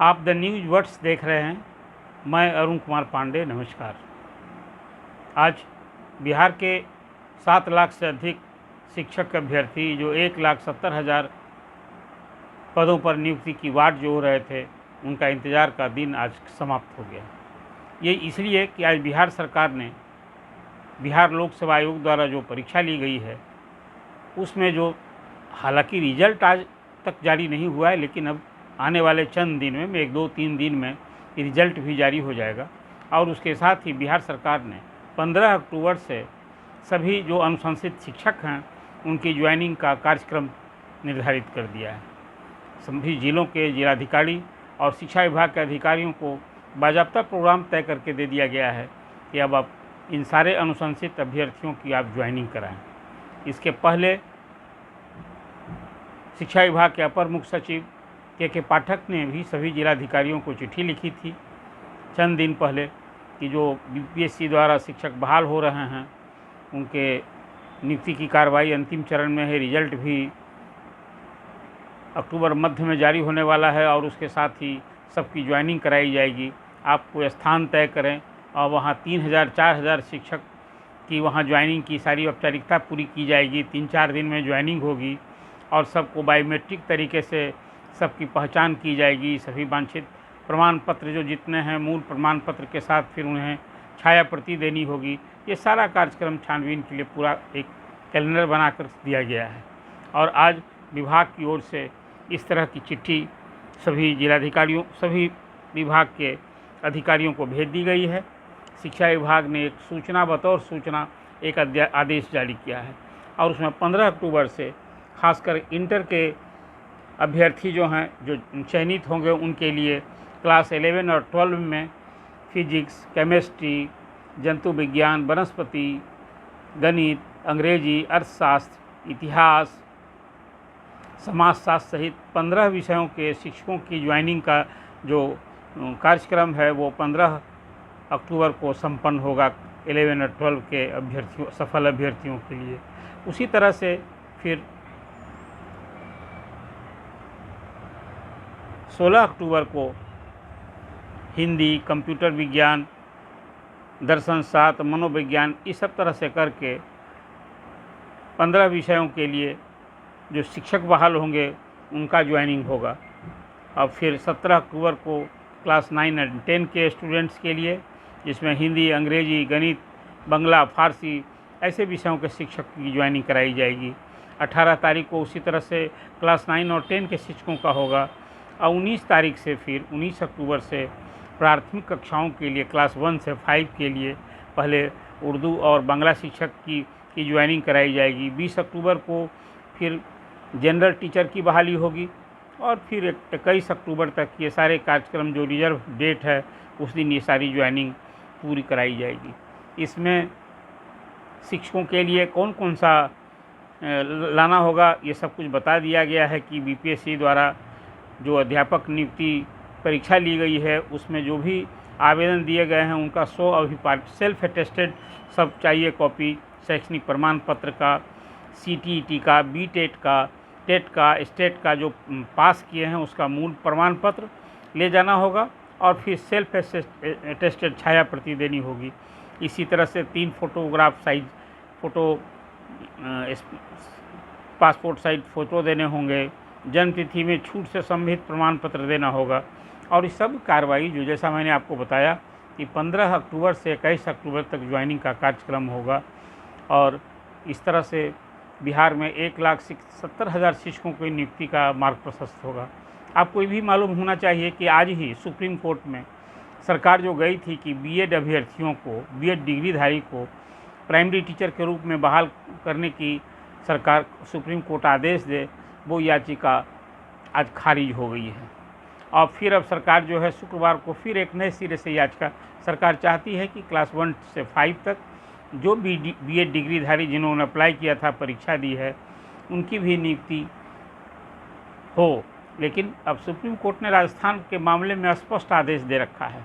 आप the news words देख रहे हैं। मैं अरुण कुमार पांडे, नमस्कार। आज बिहार के 7 लाख से अधिक शिक्षक अभ्यर्थी जो 1,70,000 पदों पर नियुक्ति की वाट जो हो रहे थे, उनका इंतज़ार का दिन आज समाप्त हो गया। ये इसलिए कि आज बिहार सरकार ने बिहार लोक सेवा आयोग द्वारा जो परीक्षा ली गई है, उसमें जो हालांकि रिजल्ट आज तक जारी नहीं हुआ है, लेकिन अब आने वाले चंद दिन में 1-2-3 दिन में रिजल्ट भी जारी हो जाएगा। और उसके साथ ही बिहार सरकार ने 15 अक्टूबर से सभी जो अनुशंसित शिक्षक हैं, उनकी ज्वाइनिंग का कार्यक्रम निर्धारित कर दिया है। सभी जिलों के जिलाधिकारी और शिक्षा विभाग के अधिकारियों को बाकायदा प्रोग्राम तय करके दे दिया गया है कि अब आप इन सारे अनुशंसित अभ्यर्थियों की आप ज्वाइनिंग कराएं। इसके पहले शिक्षा विभाग के अपर मुख्य सचिव के पाठक ने भी सभी जिलाधिकारियों को चिट्ठी लिखी थी चंद दिन पहले कि जो बीपीएससी द्वारा शिक्षक बहाल हो रहे हैं, उनके नियुक्ति की कार्रवाई अंतिम चरण में है। रिजल्ट भी अक्टूबर मध्य में जारी होने वाला है और उसके साथ ही सबकी ज्वाइनिंग कराई जाएगी। आप कोई स्थान तय करें और वहाँ 3,000-4,000 शिक्षक की वहाँ ज्वाइनिंग की सारी औपचारिकता पूरी की जाएगी। 3-4 दिन में ज्वाइनिंग होगी और सबको बायोमेट्रिक तरीके से सबकी पहचान की जाएगी। सभी वांछित प्रमाण पत्र जो जितने हैं, मूल प्रमाण पत्र के साथ फिर उन्हें छाया प्रति देनी होगी। ये सारा कार्यक्रम छानबीन के लिए पूरा एक कैलेंडर बनाकर दिया गया है और आज विभाग की ओर से इस तरह की चिट्ठी सभी जिलाधिकारियों, सभी विभाग के अधिकारियों को भेज दी गई है। शिक्षा विभाग ने एक सूचना बतौर सूचना एक आदेश जारी किया है और उसमें 15 अक्टूबर से खासकर इंटर के अभ्यर्थी जो हैं, जो चयनित होंगे, उनके लिए क्लास 11 और 12 में फिजिक्स, केमिस्ट्री, जंतु विज्ञान, वनस्पति, गणित, अंग्रेजी, अर्थशास्त्र, इतिहास, समाजशास्त्र सहित 15 विषयों के शिक्षकों की ज्वाइनिंग का जो कार्यक्रम है वो 15 अक्टूबर को संपन्न होगा 11 और 12 के अभ्यर्थियों, सफल अभ्यर्थियों के लिए। उसी तरह से फिर 16 अक्टूबर को हिंदी, कंप्यूटर विज्ञान, दर्शन शास्त्र, मनोविज्ञान, इस सब तरह से करके 15 विषयों के लिए जो शिक्षक बहाल होंगे उनका ज्वाइनिंग होगा। और फिर 17 अक्टूबर को क्लास 9 और 10 के स्टूडेंट्स के लिए, जिसमें हिंदी, अंग्रेजी, गणित, बंगला, फारसी ऐसे विषयों के शिक्षक की ज्वाइनिंग कराई जाएगी। 18 तारीख को उसी तरह से क्लास 9 और 10 के शिक्षकों का होगा और 19 तारीख से फिर 19 अक्टूबर से प्राथमिक कक्षाओं के लिए क्लास 1 से 5 के लिए पहले उर्दू और बांग्ला शिक्षक की ज्वाइनिंग कराई जाएगी। 20 अक्टूबर को फिर जनरल टीचर की बहाली होगी और फिर 21 अक्टूबर तक ये सारे कार्यक्रम जो रिजर्व डेट है उस दिन ये सारी ज्वाइनिंग पूरी कराई जाएगी। इसमें शिक्षकों के लिए कौन कौन सा लाना होगा ये सब कुछ बता दिया गया है कि बीपीएससी द्वारा जो अध्यापक नियुक्ति परीक्षा ली गई है उसमें जो भी आवेदन दिए गए हैं उनका 100 अभिपार्य सेल्फ अटेस्टेड सब चाहिए कॉपी, शैक्षणिक प्रमाण पत्र का, सीटीईटी का, बीटेट का, टेट का, स्टेट का जो पास किए हैं उसका मूल प्रमाण पत्र ले जाना होगा और फिर सेल्फ अटेस्टेड छाया प्रति देनी होगी। इसी तरह से 3 photograph size photo, passport size photo देने होंगे। जन्म तिथि में छूट से संबंधित प्रमाण पत्र देना होगा और इस सब कार्रवाई जो जैसा मैंने आपको बताया कि 15 अक्टूबर से 21 अक्टूबर तक ज्वाइनिंग का कार्यक्रम होगा और इस तरह से बिहार में 1,70,000 शिक्षकों की नियुक्ति का मार्ग प्रशस्त होगा। आपको ये भी मालूम होना चाहिए कि आज ही सुप्रीम कोर्ट में सरकार जो गई थी कि बीएड अभ्यर्थियों को, बीएड डिग्रीधारी को प्राइमरी टीचर के रूप में बहाल करने की सरकार सुप्रीम कोर्ट आदेश दे, वो याचिका आज खारिज हो गई है। और फिर अब सरकार जो है शुक्रवार को फिर एक नए सिरे से याचिका, सरकार चाहती है कि क्लास 1 से 5 तक जो भी बीएड डिग्रीधारी जिन्होंने अप्लाई किया था, परीक्षा दी है, उनकी भी नियुक्ति हो। लेकिन अब सुप्रीम कोर्ट ने राजस्थान के मामले में स्पष्ट आदेश दे रखा है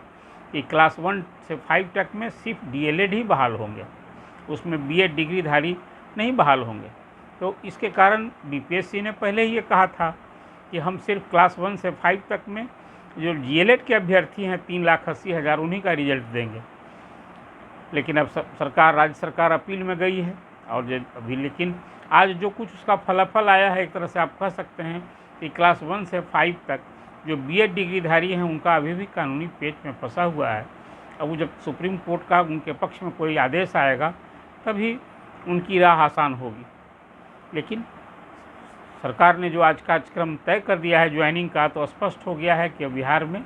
कि क्लास 1 से 5 तक में सिर्फ डीएलएड ही बहाल होंगे, उसमें बीएड डिग्रीधारी नहीं बहाल होंगे। तो इसके कारण बीपीएससी ने पहले ही ये कहा था कि हम सिर्फ क्लास 1 से 5 तक में जो डीएलएड के अभ्यर्थी हैं 3,80,000 उन्हीं का रिजल्ट देंगे। लेकिन अब सरकार, राज्य सरकार अपील में गई है और जो अभी, लेकिन आज जो कुछ उसका फलाफल आया है, एक तरह से आप कह सकते हैं कि क्लास 1 से 5 तक जो बीएड डिग्रीधारी हैं उनका अभी भी कानूनी पेच में फंसा हुआ है। अब वो जब सुप्रीम कोर्ट का उनके पक्ष में कोई आदेश आएगा तभी उनकी राह आसान होगी। लेकिन सरकार ने जो आज कार्यक्रम तय कर दिया है ज्वाइनिंग का, तो स्पष्ट हो गया है कि बिहार में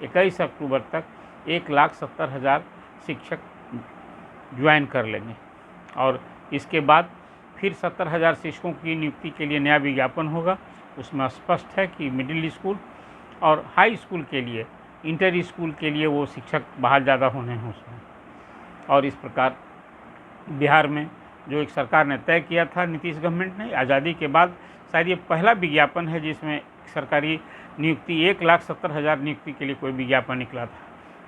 21 अक्टूबर तक 1,70,000 शिक्षक ज्वाइन कर लेंगे और इसके बाद फिर 70,000 शिक्षकों की नियुक्ति के लिए नया विज्ञापन होगा। उसमें स्पष्ट है कि मिडिल स्कूल और हाई स्कूल के लिए, इंटर स्कूल के लिए वो शिक्षक बहाल ज़्यादा होने हैं उसमें। और इस प्रकार बिहार में जो एक सरकार ने तय किया था, नीतीश गवर्नमेंट ने, आज़ादी के बाद शायद ये पहला विज्ञापन है जिसमें सरकारी नियुक्ति 1,70,000 नियुक्ति के लिए कोई विज्ञापन निकला था।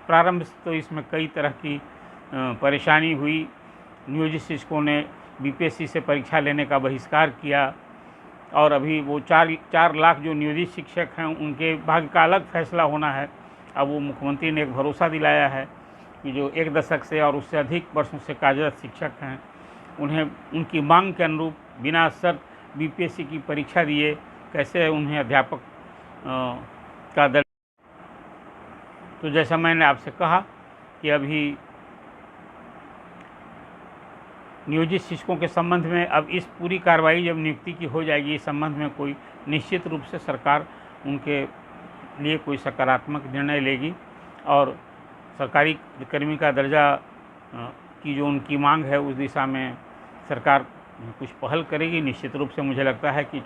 प्रारंभ से तो इसमें कई तरह की परेशानी हुई। नियोजित शिक्षकों ने बीपीएससी से परीक्षा लेने का बहिष्कार किया और अभी वो 4 लाख जो नियोजित शिक्षक हैं उनके भाग्य का अलग फैसला होना है। अब वो मुख्यमंत्री ने एक भरोसा दिलाया है कि जो 1 दशक से और उससे अधिक वर्षों से कार्यरत शिक्षक हैं उन्हें उनकी मांग के अनुरूप बिना शर्त बीपीएससी की परीक्षा दिए कैसे उन्हें अध्यापक का दर्जा। तो जैसा मैंने आपसे कहा कि अभी नियोजित शिक्षकों के संबंध में अब इस पूरी कार्रवाई जब नियुक्ति की हो जाएगी, इस संबंध में कोई निश्चित रूप से सरकार उनके लिए कोई सकारात्मक निर्णय लेगी और सरकारी कर्मी का दर्जा की जो उनकी मांग है उस दिशा में सरकार कुछ पहल करेगी। निश्चित रूप से मुझे लगता है कि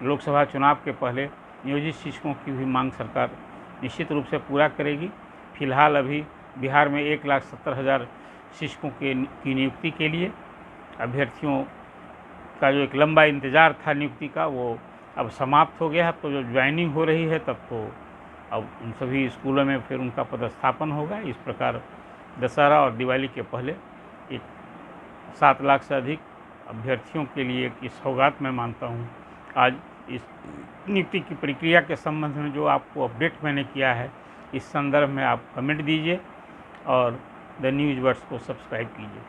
लोकसभा चुनाव के पहले नियोजित शिक्षकों की भी मांग सरकार निश्चित रूप से पूरा करेगी। फिलहाल अभी बिहार में 1,70,000 शिक्षकों की नियुक्ति के लिए अभ्यर्थियों का जो एक लंबा इंतज़ार था नियुक्ति का, वो अब समाप्त हो गया है। तो जो ज्वाइनिंग हो रही है तब तो अब उन सभी स्कूलों में फिर उनका पदस्थापन होगा। इस प्रकार दशहरा और दिवाली के पहले एक 7 लाख से अधिक अभ्यर्थियों के लिए एक सौगात मैं मानता हूँ। आज इस नियुक्ति की प्रक्रिया के संबंध में जो आपको अपडेट मैंने किया है, इस संदर्भ में आप कमेंट दीजिए और द न्यूज़ वर्ड्स को सब्सक्राइब कीजिए।